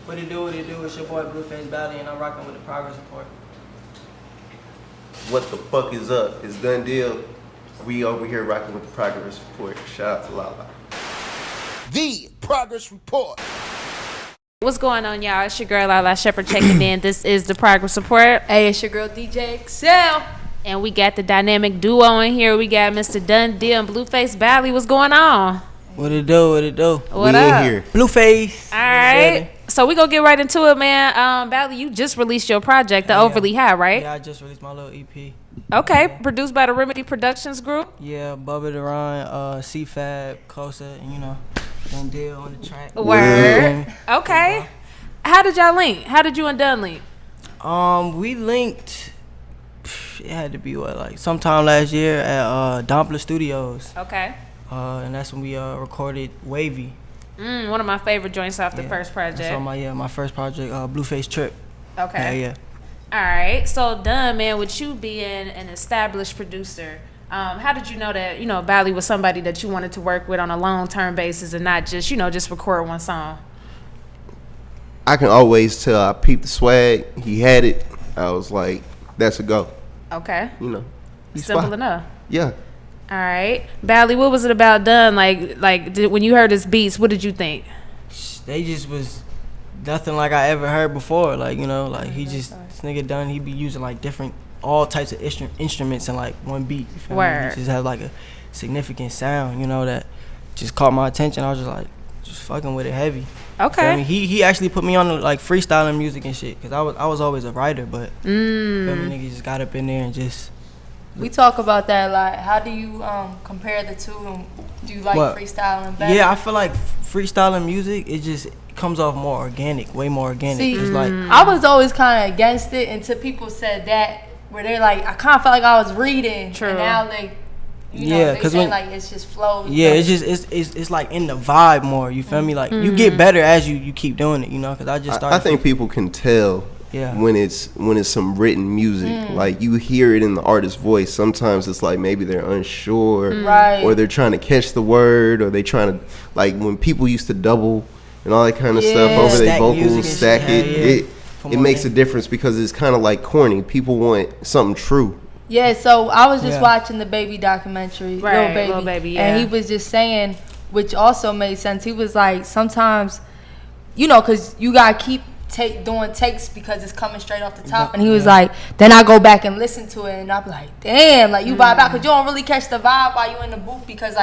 What it do? It's your boy BlueFaceBally, and I'm rocking with the progress report. What the fuck is up? It's done deal. We over here rocking with the progress report. Shout out to Lala. The progress report. What's going on, y'all? It's your girl Lala Shepherd checking in. This is the progress report. Hey, it's your girl DJ Excel. And we got the dynamic duo in here. We got Mr. Dun Deal and BlueFaceBally. What's going on? What it do? What we up? in here. Blueface. All right. So we gonna get right into it, man. Bally, you just released your project, The Overly High, right? Yeah, I just released my little EP. Okay. Produced by the Remedy Productions Group. Yeah, Bubba Duran, C-Fab, Kosa, and Done Deal on the track. Word. Okay. How did y'all link? How did you and Dun link? We linked. It had to be sometime last year at Dompler Studios. Okay. And that's when we recorded Wavy. One of my favorite joints off the first project. That's on my first project, Blueface Trip. Okay. Yeah. All right. So, Dun, man, with you being an established producer, how did you know that, Bally was somebody that you wanted to work with on a long-term basis and not just, just record one song? I can always tell. I peeped the swag. He had it. I was like, that's a go. Okay. He's Simple fine. enough. Yeah. All right. Bally, what was it about Dun? When you heard his beats, what did you think? They just was nothing like I ever heard before. He just, this nigga Dun, he be using different, all types of instruments in one beat. You feel me? Word. He just have a significant sound, that just caught my attention. I was just fucking with it heavy. Okay. I mean, he actually put me on freestyling music and shit, cause I was always a writer, but feel me, nigga just got up in there and just. We talk about that a lot. How do you compare the two? And do you like freestyling better? Yeah, I feel like freestyling music, it just comes off more organic, way more organic. See, it's I was always kind of against it until people said that, where they're like, I kind of felt like I was reading. True. And now they, they say it's just flows. Yeah, it's just it's like in the vibe more. You feel me? You get better as you keep doing it. Cause I just started. I think people can tell. Yeah. When it's some written music, you hear it in the artist's voice. Sometimes it's maybe they're unsure, right? Or they're trying to catch the word, or they trying to when people used to double and all that kind of stuff over their vocals, stack it. It makes a difference because it's kind of corny. People want something true. Yeah. So I was just watching the Baby documentary, right? Lil Baby, yeah. And he was just saying, which also made sense. He was like, sometimes, because you gotta keep doing takes because it's coming straight off the top, and he was like, then I go back and listen to it and I'm like, damn, you vibe out, because you don't really catch the vibe while you in the booth, because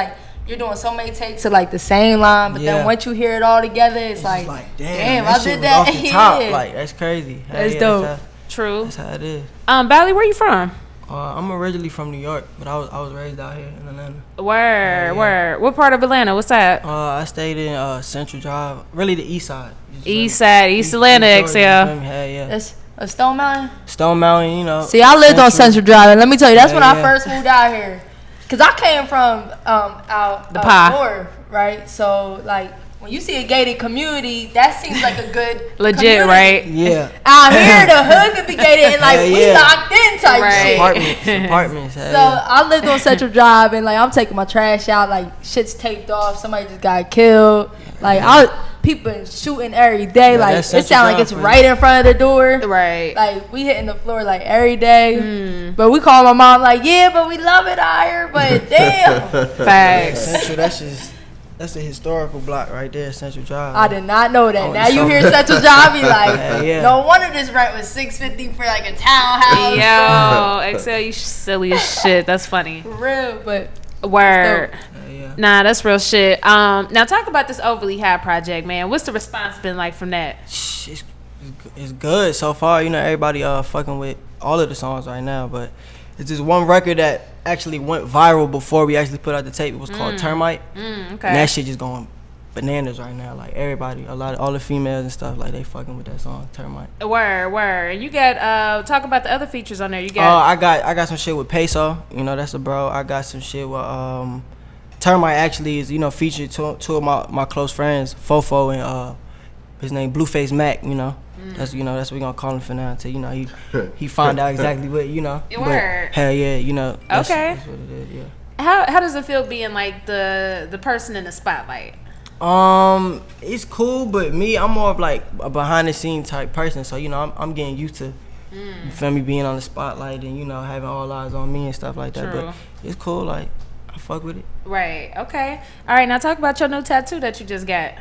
you're doing so many takes of the same line, but then once you hear it all together, it's like damn, I did that. Off the top. That's crazy. That's dope. True. That's how it is. Bally, where you from? I'm originally from New York, but I was raised out here in Atlanta. Word. What part of Atlanta? What's that? I stayed in Central Drive, really the east side. East Atlanta, Excel. Yeah. That's a Stone Mountain. Stone Mountain, See, I lived on Central Drive, and let me tell you, that's when I first moved out here, cause I came from out north, right? So when you see a gated community, that seems like a good legit community. Right? Yeah. Out here, the hood could be gated, and we locked in type shit. Apartments. So I lived on Central Drive, and I'm taking my trash out, shit's taped off. Somebody just got killed. People been shooting every day. It sounds like it's right in front of the door. Right. We hitting the floor every day. But we call my mom yeah, but we love it out here. But damn. Facts. Central, that's a historical block right there, Central Drive. I did not know that. Now you hear Central Drive, be yeah. No wonder this rent was $650 for a townhouse. Yo, Excel, you silly as shit. That's funny. For real, but word. Nah, that's real shit. Now talk about this Overly High project, man. What's the response been like from that? It's good so far. Everybody fucking with all of the songs right now, but it's just one record that actually went viral before we actually put out the tape. It was called Termite. Okay. And that shit just going bananas right now. Everybody, all the females and stuff, they fucking with that song Termite. Word. And you got talk about the other features on there. You got I got some shit with Peso. That's a bro. I got some shit with Termite actually is featured two of my close friends, Fofo and his name Blueface Mac. That's that's what we gonna call him for now until he find out exactly what Word. Hell yeah, That's, that's what it is. Yeah. How does it feel being the person in the spotlight? It's cool, but me, I'm more of like a behind the scenes type person. So you know, I'm getting used to, you feel me, being on the spotlight and you know having all eyes on me and stuff like that. True. But it's cool. Like I fuck with it. Right. Okay. All right. Now talk about your new tattoo that you just got.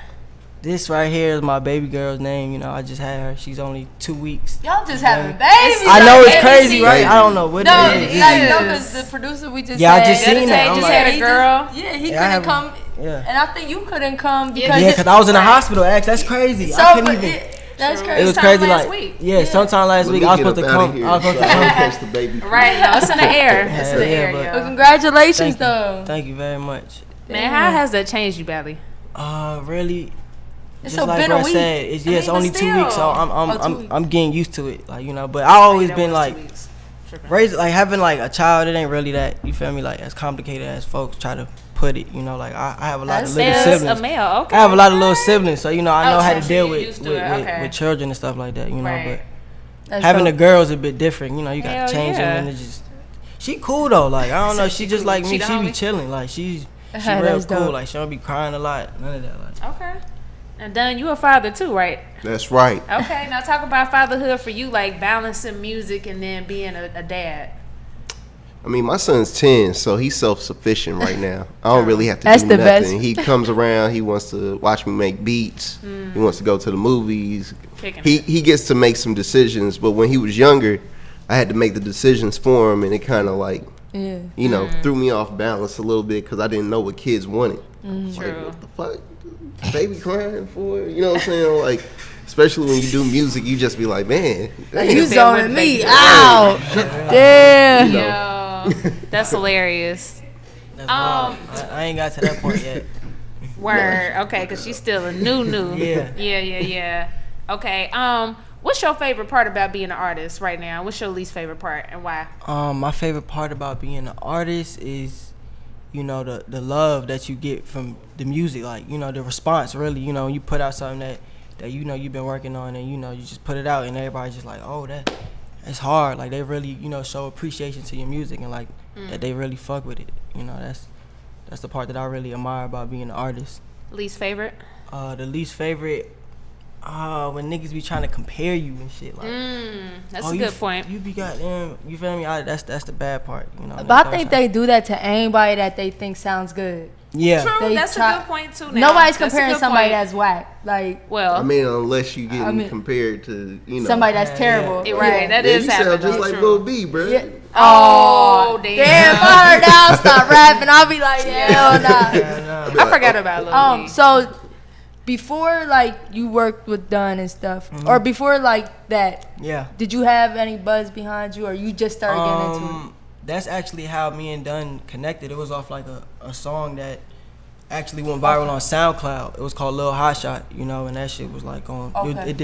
This right here is my baby girl's name. You know, I just had her. She's only 2 weeks. Y'all just having babies. I know like it's crazy, ABC. right? I don't know what No, it is. like, no, because the producer we just Yeah, I had, just seen that. I'm Just like, had a girl. he couldn't come. Yeah. And I think you couldn't come because Yeah, because I was in the hospital. That's crazy. So, I couldn't even. That's crazy. It was Sometime crazy. last Like, week. yeah, sometime last week I was supposed to come. I was supposed to come. catch the baby. Right. No, it's in the air. It's in the Yeah, air, but- yo. Well, congratulations, though. Thank you very much. Man, how has that changed you, Bally? Really. It's Just so like been a bro week. said, it's, yeah, it's but only 2 still. weeks, so 2 weeks. I'm getting used to it, like you know. But I always been like raised like having like a child. It ain't really that, you feel me, like as complicated as folks try to put it. You know, like I have a lot of little siblings. A male. Okay. I have a lot of little siblings, so you know I know how to so deal you with used to it, okay. with children and stuff like that. You know, Right. but having a girl is a bit different. You know, you got Hell to change yeah. them and it just. She cool though, like I don't know. She just cool. like She me. the She be homie? chilling, like she real That's cool. dope. Like she don't be crying a lot. None of that. Like. Okay. And Dunn, you a father too, right? That's right. Okay. Now talk about fatherhood for you, like balancing music and then being a dad. I mean, my son's 10, so he's self-sufficient right now. I don't really have to That's do the nothing. best. He comes around. He wants to watch me make beats. He wants to go to the movies. Kicking He gets to make some decisions. But when he was younger, I had to make the decisions for him, and it kind of like, you know, threw me off balance a little bit because I didn't know what kids wanted. Like, True. what the fuck? Baby crying for it? You know what I'm saying? Like, especially when you do music, you just be like, man. You said zoning what me baby- out. Damn. You know. Yo, that's hilarious. That's wild. I ain't got to that point yet. Word. Okay, because she's still a new. Yeah. Yeah. Okay. What's your favorite part about being an artist right now? What's your least favorite part and why? My favorite part about being an artist is, you know, the love that you get from the music, like, you know, the response really, you know, you put out something that you know you've been working on and, you know, you just put it out and everybody's just like, oh, that's hard. Like, they really, you know, show appreciation to your music and, like, that they really fuck with it. You know, that's the part that I really admire about being an artist. Least favorite? The least favorite, when niggas be trying to compare you and shit, like, That's a good point. You be goddamn, you feel me? That's the bad part, you know. But I think they do that to anybody that they think sounds good. Yeah. True, They that's try- a good point too. Now. Nobody's That's a comparing good somebody point. that's whack. Like, well. I mean, unless you getting I mean, compared to, you know. somebody that's terrible. Right, Yeah. that Yeah, is you happening. sound just like True. Lil B, bro. Yeah. Oh, damn. Damn, if I heard that, I'll stop rapping. I'll be like, hell nah. I forgot about Lil B. So before like you worked with Dunn and stuff, or before like that, Yeah. did you have any buzz behind you, or you just started getting into it? That's actually how me and Dunn connected. It was off like a song that actually went viral on SoundCloud. It was called Lil Hot Shot, you know, and that shit was like on. Okay. It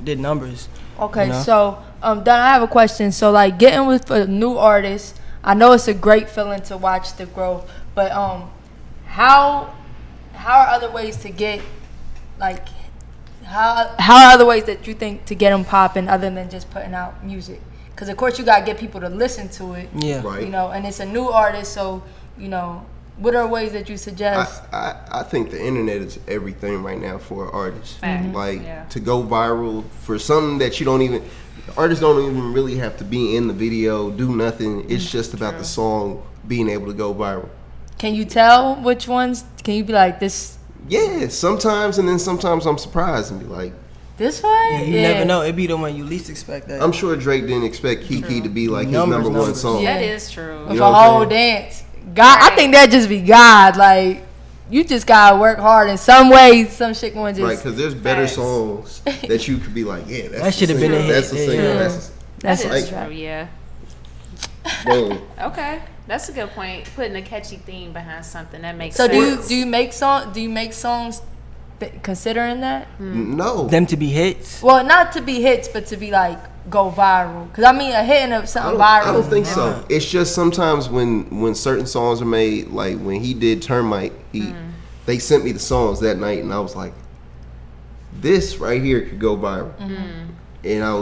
did numbers. Okay, you know? so Dunn, I have a question. So like getting with a new artist, I know it's a great feeling to watch the growth, but how are other ways to get like how are other ways that you think to get them popping other than just putting out music? Because of course you gotta get people to listen to it. Yeah. Right. You know, and it's a new artist, so you know, what are ways that you suggest? I think the internet is everything right now for an artist. Fact. Like, Yeah. to go viral for something that you don't even, artists don't even really have to be in the video, do nothing. It's just about the song being able to go viral. Can you tell which ones? Can you be like this Yeah, sometimes, and then sometimes I'm surprised and be like, one? Yeah, you never know. It be the one you least expect. That. I'm sure Drake didn't expect Kiki to be like Numbers, his number one numbers. song. Yeah. That is true. With You know a what I'm whole saying? dance. God, I Right. think that just be God. Like, you just gotta work hard in some ways. Some shit going just. Right, because there's better Facts. songs that you could be like, yeah, that's That should have been a hit. That's the Yeah, single. yeah. That's That's That is like- true, yeah. boom. Okay. That's a good point. Putting a catchy theme behind something that makes So sense. do you make songs considering that? No. Them to be hits. Well, not to be hits, but to be like go viral. Cause I mean, a hit and something viral. I don't think so. It's just sometimes when certain songs are made, like when he did Termite, they sent me the songs that night, and I was like, this right here could go viral. And I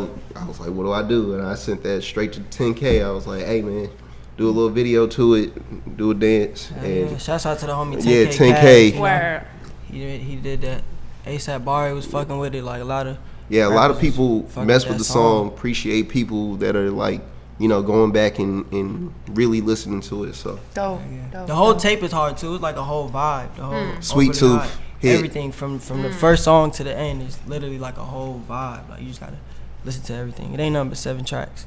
was like, what do I do? And I sent that straight to 10K. I was like, hey man, do a little video to it, do a dance, Yeah, and shouts out to the homie 10K. yeah, 10K. Cash, you know? Where He did that. ASAP Bari was fucking with it. Like a lot of people mess with the song. Appreciate people that are like, you know, going back and really listening to it. So dope. The whole tape is hard too. It's like a whole vibe. The whole Sweet Tooth. Everything from the first song to the end is literally like a whole vibe. Like you just gotta listen to everything. It ain't nothing but 7 tracks.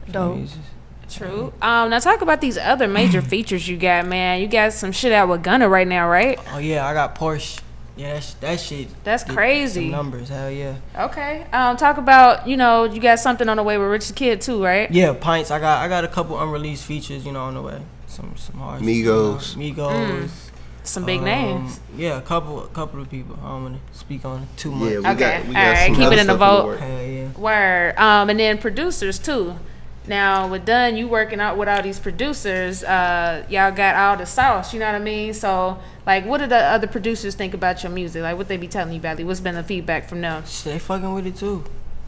Dope. True. Now talk about these other major features you got, man. You got some shit out with Gunna right now, right? Oh yeah, I got Porsche. Yeah, that shit. That's crazy. Some numbers, hell yeah. Okay. Talk about, you know, you got something on the way with Rich the Kid too, right? Yeah, Pints. I got a couple unreleased features, you know, on the way. Some hard Migos. Migos. Some big names. Yeah, a couple of people. I don't want to speak on it too much. Yeah, we Okay. got All right, some keep other it in the stuff vote. works. Hell yeah. Word. And then producers too. Now with Dunn, you working out with all these producers. Y'all got all the sauce. You know what I mean? So like, what do the other producers think about your music? Like, what they be telling you, Bally? What's been the feedback from them? They fucking with it too.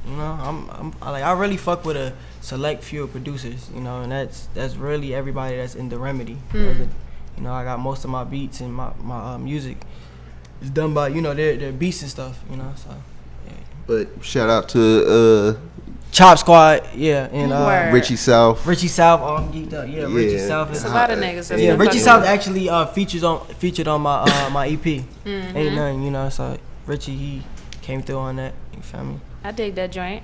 You know, I really fuck with a select few producers. You know, and that's really everybody that's in the Remedy. You know, I got most of my beats and my music is done by, you know, their beats and stuff. You know, so. Yeah. But shout out to Chop Squad, yeah, and Richie South. Richie South, I'm geeked up. Yeah, Richie South is It's a lot of niggas. That's yeah, been Richie fucking South with. actually featured on my my EP. Ain't nothing, you know. So Richie, he came through on that. You feel me? I dig that joint.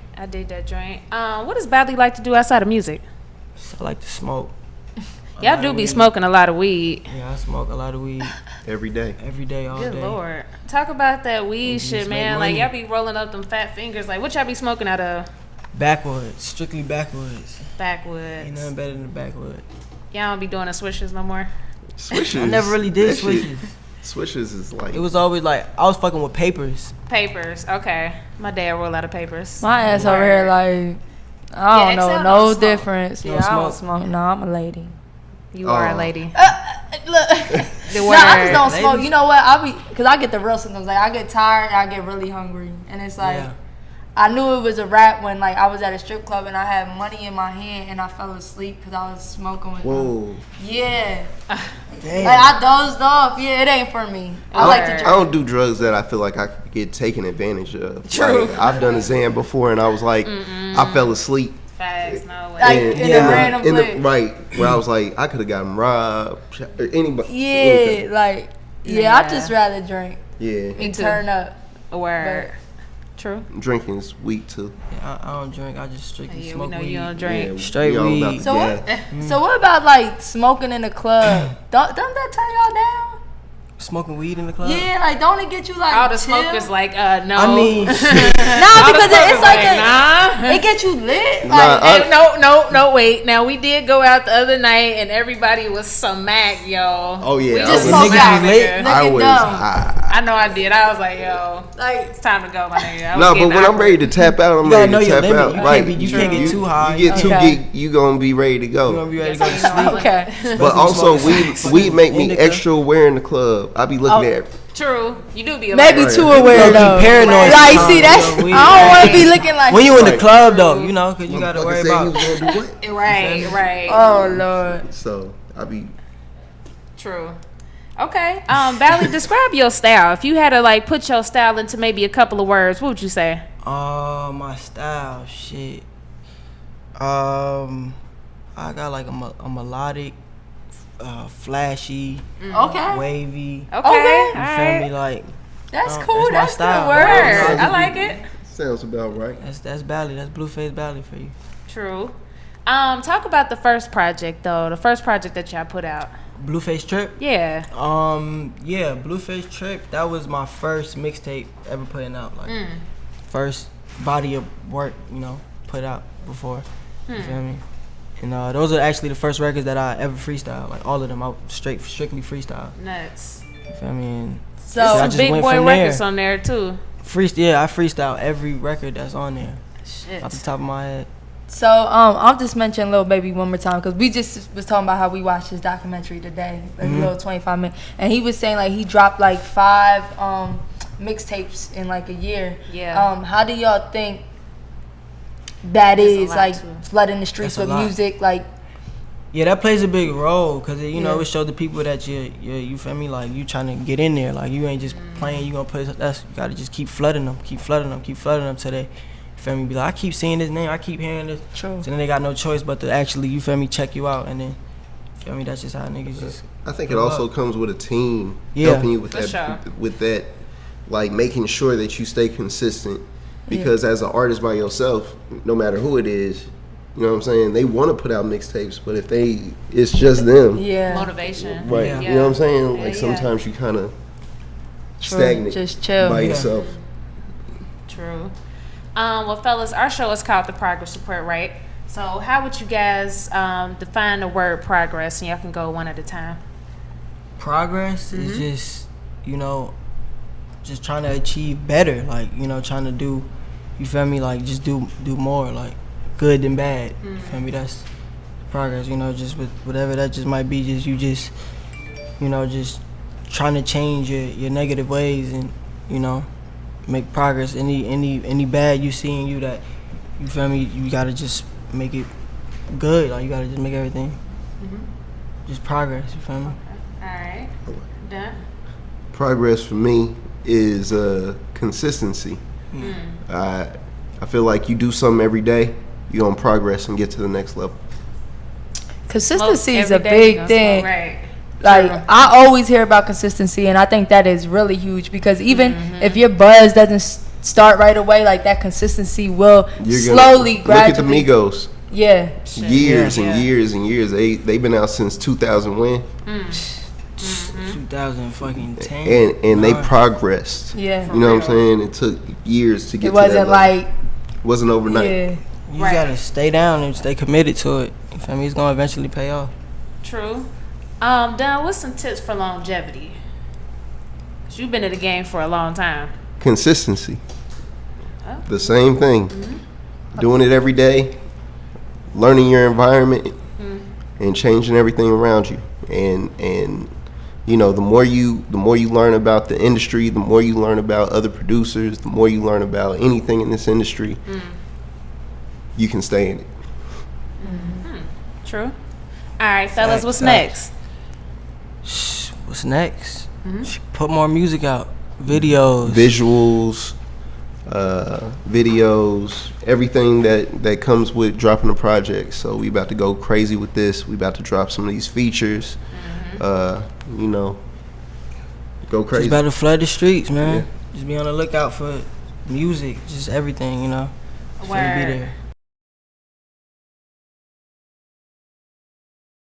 What does Bally like to do outside of music? So I like to smoke. Y'all do be smoking a lot of weed. Yeah, I smoke a lot of weed Every day. all Good day. Lord. Talk about that weed You shit, just man. make Like, money. y'all be rolling up them fat fingers. Like, what y'all be smoking out of? Backwoods, strictly backwoods. Backwoods. Ain't nothing better than the backwoods. Y'all don't be doing the swishers no more? Swishers. I never really did that shit- switches. Swishers is like. It was always like I was fucking with papers. Papers. Okay. My dad roll out of papers. My ass over here like I don't Yeah, know XL no don't smoke. difference. You Yeah, don't I don't smoke? smoke. No, I'm a lady. You are a Oh. lady. Look, The no, I just don't Ladies. smoke. You know what? Cause I get the real symptoms. Like I get tired, and I get really hungry, and it's like Yeah. I knew it was a wrap when like I was at a strip club and I had money in my hand and I fell asleep because I was smoking with them. Whoa. Yeah, Damn. like I dozed off. Yeah, it ain't for me. I like to Word. drink. I don't do drugs that I feel like I could get taken advantage of. True. Like, I've done a Xan before and I was like, I fell asleep. Facts. No way. Like, And- in a random place. right, where I was like, I could have gotten robbed. Or anybody. Yeah, anything. like yeah, Yeah. I just rather drink Yeah. and too. turn up. Word. True. Drinking is weak too. Yeah, I don't drink. I just strictly Yeah, we smoke know weed. you don't drink. Yeah, Straight we all about weed. the So gas. what? So what about like smoking in the club? Don't that turn y'all down? Smoking weed in the club. Yeah, like don't it get you like All the chill? smokers like, no. I mean, Nah, All the because smokers it's like nah. it get you lit. Nah, Like, I- No, wait. Now, we did go out the other night, and everybody was some Mac, yo. Oh yeah, We I just was, smoked niggas out. be lit. I Looking was dumb. high. I know I did. I was like, yo, like it's time to go, my nigga. I was No, but getting when I'm awkward. ready to tap out, I'm You gotta ready know to your tap limit. out. You Right? can't get too high. You get too Okay. geek, you gonna be ready to you gonna go. be ready to Yes, go to sleep. okay. But also, weed make me Indica. extra aware in the club. I be looking at. True. You do be a Maybe Right. too You aware Low-key though. paranoid Like, sometimes, see that's you know, I weed. don't want to be Right. looking like When you in the Right. club though, you know, cause you gotta Motherfucker worry said he about. was gonna do what? Right. Oh Lord. So I be. True. Okay. Bally, describe your style. If you had to like put your style into maybe a couple of words, what would you say? My style, shit. I got like a melodic, flashy, Okay. wavy. Okay. Okay. You All feel me? right. Like That's that's cool. my That's style. good word. Word. I like it. Sounds about right. that's Bally. That's BlueFaceBally for you. True. Talk about the first project though. The first project that y'all put out. Blueface Trip. Yeah. Yeah, Blueface Trip. That was my first mixtape ever putting out. Like first body of work, you know, put out before. You feel me? And those are actually the first records that I ever freestyled. Like all of them, I strictly freestyle. Nuts. You feel me? And So I Some just big went boy from records there. on there too. I freestyle every record that's on there Shit. off the top of my head. So I'll just mention Lil Baby one more time because we just was talking about how we watched his documentary today, like little 25 minutes, and he was saying like he dropped like 5 mixtapes in like a year. Yeah. How do y'all think that That's a is lot, like too. flooding the streets That's a with lot. music? Like Yeah, that plays a big role because you know it shows the people that you feel me, like you trying to get in there, like you ain't just playing. You gonna play. You gotta just keep flooding them till they, you feel me, be like, I keep seeing this name, I keep hearing this. True. So then they got no choice but to actually, you feel me, check you out, and then, you feel me, that's just how niggas just. I think it also comes with a team Yeah. helping you with For that, sure. with that, like making sure that you stay consistent. Because as an artist by yourself, no matter who it is, you know what I'm saying, they want to put out mixtapes, but if it's just them, Motivation. right? Yeah. You know what I'm saying? Yeah, Like yeah. sometimes you kind of stagnant, just chill by yourself. True. Well, fellas, our show is called The Progress Report, right? So how would you guys define the word progress? And y'all can go one at a time. Progress is just, you know, just trying to achieve better, like, you know, trying to do, you feel me, like just do more, like good than bad. You feel me? That's progress, you know, just with whatever that just might be, just you know, just trying to change your negative ways and, you know, make progress. Any bad you see in you that, you feel me, you gotta just make it good, like you gotta just make everything just progress, you feel me? All right. Done. Progress for me is consistency. I feel like you do something every day, you're gonna progress and get to the next level. Consistency is a Every day you big gonna thing. smoke, right. Like True. I always hear about consistency, and I think that is really huge because even if your buzz doesn't start right away, like that consistency will slowly, gradually. Look at the Migos. Yeah, Years and years and years. They've been out since 2000 when? 2010. And they progressed. yeah. You know what I'm saying? It took years to get It to that wasn't level. like It wasn't overnight. yeah. You Right. gotta stay down and stay committed to it. You feel me? It's gonna eventually pay off. True. Don, what's some tips for longevity? 'Cause you've been in the game for a long time. Consistency. Oh. The same thing. Doing it every day, learning your environment, and changing everything around you. And you know, the more you learn about the industry, the more you learn about other producers, the more you learn about anything in this industry, you can stay in it. True. All right, fellas, what's Facts. next? What's next? Put more music out, videos. Videos, everything that comes with dropping a project. So we about to go crazy with this. We about to drop some of these features. You know, go crazy. Just better flood the streets, man. Just be on the lookout for music, just everything, you know. It's finna be Word. there.